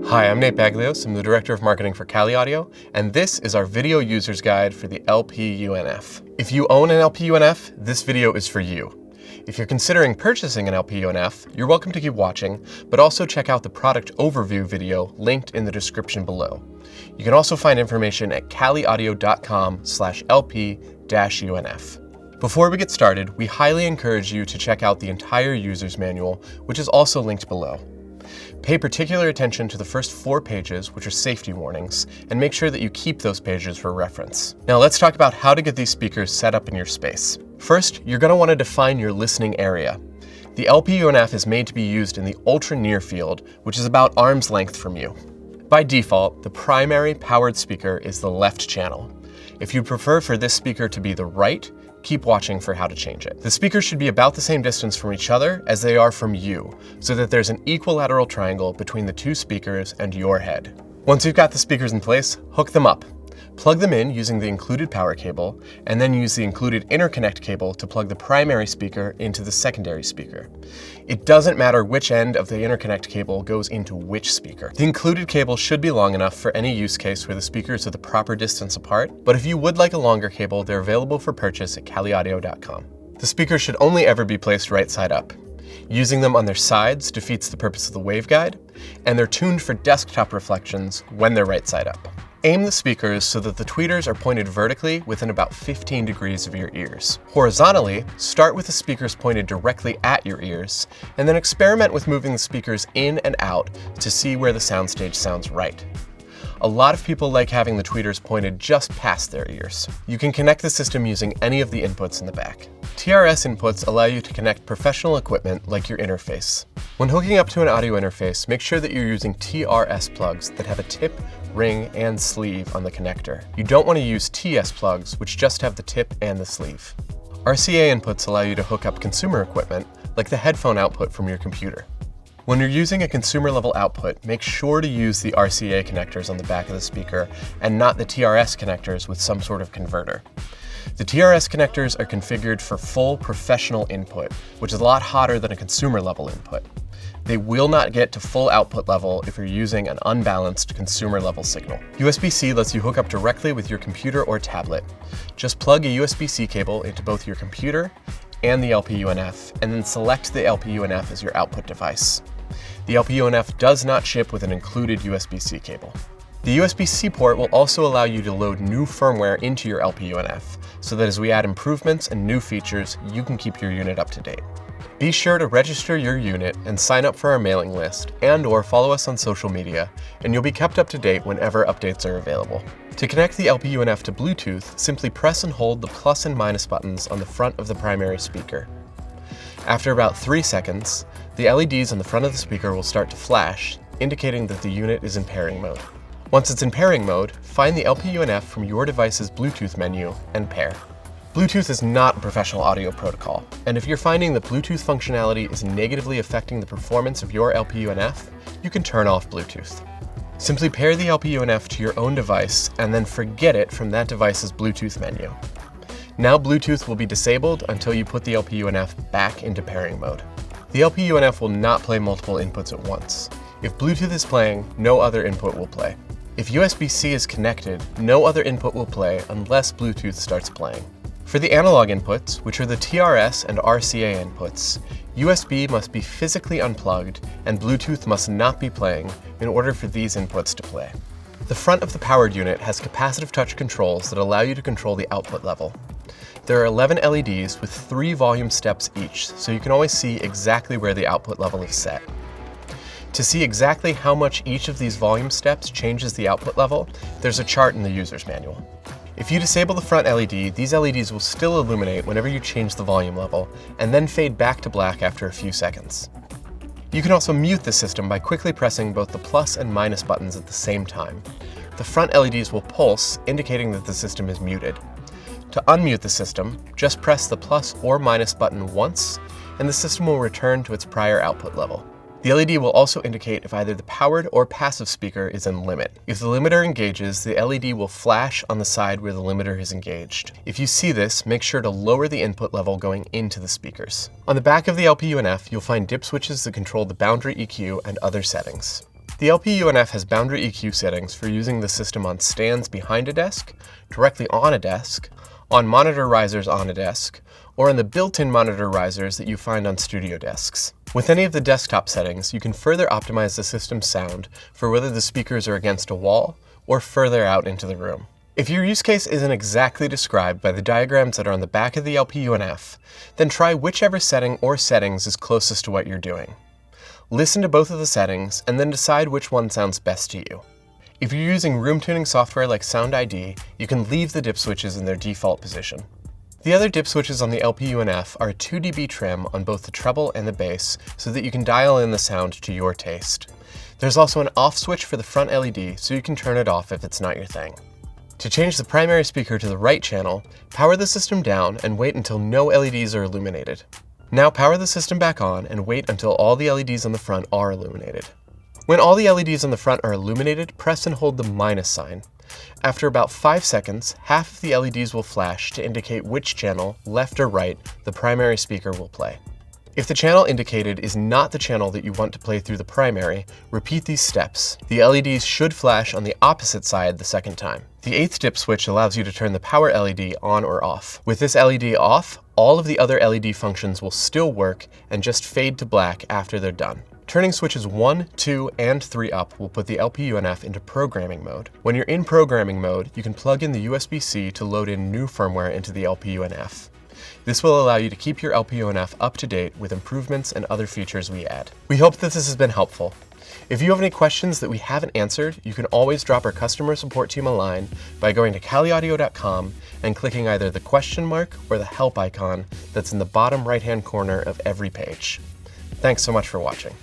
Hi, I'm Nate Baglios. I'm the Director of Marketing for Kali Audio, and this is our video user's guide for the LP-UNF. If you own an LP-UNF, this video is for you. If you're considering purchasing an LP-UNF, you're welcome to keep watching, but also check out the product overview video linked in the description below. You can also find information at kaliaudio.com/LP-UNF. Before we get started, we highly encourage you to check out the entire user's manual, which is also linked below. Pay particular attention to the first 4 pages, which are safety warnings, and make sure that you keep those pages for reference. Now let's talk about how to get these speakers set up in your space. First, you're going to want to define your listening area. The LP-UNF is made to be used in the ultra-near field, which is about arm's length from you. By default, the primary powered speaker is the left channel. If you prefer for this speaker to be the right, keep watching for how to change it. The speakers should be about the same distance from each other as they are from you, so that there's an equilateral triangle between the 2 speakers and your head. Once you've got the speakers in place, hook them up. Plug them in using the included power cable, and then use the included interconnect cable to plug the primary speaker into the secondary speaker. It doesn't matter which end of the interconnect cable goes into which speaker. The included cable should be long enough for any use case where the speakers are the proper distance apart, but if you would like a longer cable, they're available for purchase at kaliaudio.com. The speakers should only ever be placed right side up. Using them on their sides defeats the purpose of the waveguide, and they're tuned for desktop reflections when they're right side up. Aim the speakers so that the tweeters are pointed vertically within about 15 degrees of your ears. Horizontally, start with the speakers pointed directly at your ears, and then experiment with moving the speakers in and out to see where the soundstage sounds right. A lot of people like having the tweeters pointed just past their ears. You can connect the system using any of the inputs in the back. TRS inputs allow you to connect professional equipment like your interface. When hooking up to an audio interface, make sure that you're using TRS plugs that have a tip, ring, and sleeve on the connector. You don't want to use TS plugs, which just have the tip and the sleeve. RCA inputs allow you to hook up consumer equipment, like the headphone output from your computer. When you're using a consumer level output, make sure to use the RCA connectors on the back of the speaker and not the TRS connectors with some sort of converter. The TRS connectors are configured for full professional input, which is a lot hotter than a consumer level input. They will not get to full output level if you're using an unbalanced consumer level signal. USB-C lets you hook up directly with your computer or tablet. Just plug a USB-C cable into both your computer and the LP-UNF, and then select the LP-UNF as your output device. The LP-UNF does not ship with an included USB-C cable. The USB-C port will also allow you to load new firmware into your LP-UNF, so that as we add improvements and new features, you can keep your unit up to date. Be sure to register your unit and sign up for our mailing list and/or follow us on social media, and you'll be kept up to date whenever updates are available. To connect the LP-UNF to Bluetooth, simply press and hold the plus and minus buttons on the front of the primary speaker. After about 3 seconds, the LEDs on the front of the speaker will start to flash, indicating that the unit is in pairing mode. Once it's in pairing mode, find the LP-UNF from your device's Bluetooth menu and pair. Bluetooth is not a professional audio protocol, and if you're finding that Bluetooth functionality is negatively affecting the performance of your LP-UNF, you can turn off Bluetooth. Simply pair the LP-UNF to your own device and then forget it from that device's Bluetooth menu. Now Bluetooth will be disabled until you put the LP-UNF back into pairing mode. The LP-UNF will not play multiple inputs at once. If Bluetooth is playing, no other input will play. If USB-C is connected, no other input will play unless Bluetooth starts playing. For the analog inputs, which are the TRS and RCA inputs, USB must be physically unplugged and Bluetooth must not be playing in order for these inputs to play. The front of the powered unit has capacitive touch controls that allow you to control the output level. There are 11 LEDs with 3 volume steps each, so you can always see exactly where the output level is set. To see exactly how much each of these volume steps changes the output level, there's a chart in the user's manual. If you disable the front LED, these LEDs will still illuminate whenever you change the volume level, and then fade back to black after a few seconds. You can also mute the system by quickly pressing both the plus and minus buttons at the same time. The front LEDs will pulse, indicating that the system is muted. To unmute the system, just press the plus or minus button once, and the system will return to its prior output level. The LED will also indicate if either the powered or passive speaker is in limit. If the limiter engages, the LED will flash on the side where the limiter is engaged. If you see this, make sure to lower the input level going into the speakers. On the back of the LP-UNF, you'll find dip switches that control the boundary EQ and other settings. The LP-UNF has boundary EQ settings for using the system on stands behind a desk, directly on a desk, on monitor risers on a desk, or on the built-in monitor risers that you find on studio desks. With any of the desktop settings, you can further optimize the system's sound for whether the speakers are against a wall or further out into the room. If your use case isn't exactly described by the diagrams that are on the back of the LP-UNF, then try whichever setting or settings is closest to what you're doing. Listen to both of the settings and then decide which one sounds best to you. If you're using room tuning software like Sound ID, you can leave the dip switches in their default position. The other dip switches on the LP-UNF are a 2 dB trim on both the treble and the bass so that you can dial in the sound to your taste. There's also an off switch for the front LED so you can turn it off if it's not your thing. To change the primary speaker to the right channel, power the system down and wait until no LEDs are illuminated. Now power the system back on and wait until all the LEDs on the front are illuminated. When all the LEDs on the front are illuminated, press and hold the minus sign. After about 5 seconds, half of the LEDs will flash to indicate which channel, left or right, the primary speaker will play. If the channel indicated is not the channel that you want to play through the primary, repeat these steps. The LEDs should flash on the opposite side the second time. The 8th dip switch allows you to turn the power LED on or off. With this LED off, all of the other LED functions will still work and just fade to black after they're done. Turning switches 1, 2, and 3 up will put the LP-UNF into programming mode. When you're in programming mode, you can plug in the USB-C to load in new firmware into the LP-UNF. This will allow you to keep your LP-UNF up to date with improvements and other features we add. We hope that this has been helpful. If you have any questions that we haven't answered, you can always drop our customer support team a line by going to caliaudio.com and clicking either the question mark or the help icon that's in the bottom right-hand corner of every page. Thanks so much for watching.